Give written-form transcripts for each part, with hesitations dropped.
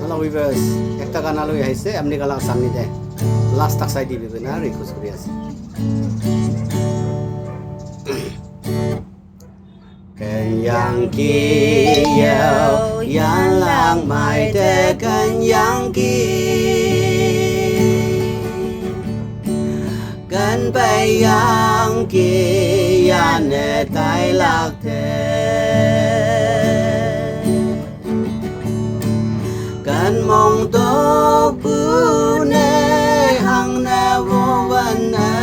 Hello viewers, একটা গান আলোই আইছে আপনি গালা সামনে দেয় লাস্ট তাক সাইড দিবে না রিকোয়েস্ট করি আছে Yang kieu yang lang mai te kan yang ki kan bay yang ki ya ne tai lak te kan mong to bu ne hang ne vô van ne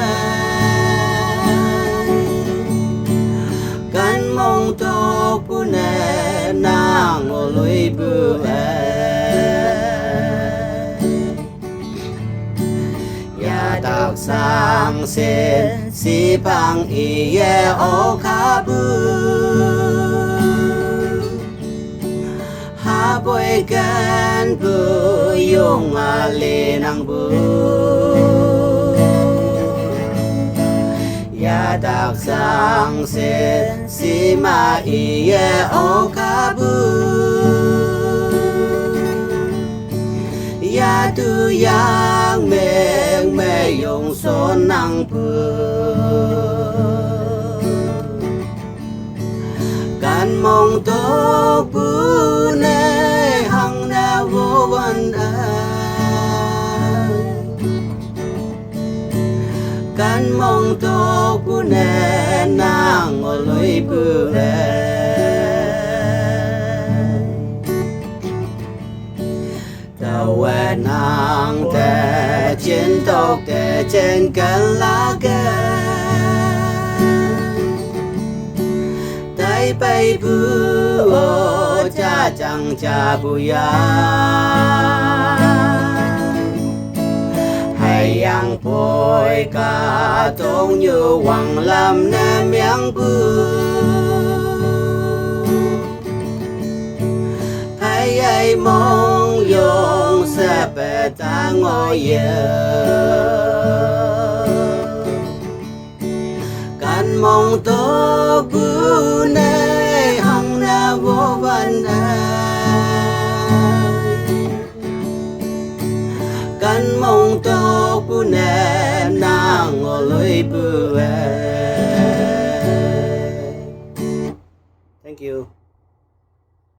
kan mong to bu ne nang o lui bu ya dak sang sen si pang i ye o kha bu ha boy kan bu yung a le nang bu ya dak sang sen si ma i ye o kha bu ya tu yang meng me yung son nang bu kan mong to bu ne hang na vô van kan mong to bu ne nang o lui bu tàu nang te chiến tộc te trên cần lá ke tay bay bu o cha chẳng cha bu ya hay yang bôi cả trông như hoàng làm nem yang bu hay ai mong yong sẽ bé ta ngồi kan mong to bu ne hang na vô van kan mong to bu ne nang o lui bu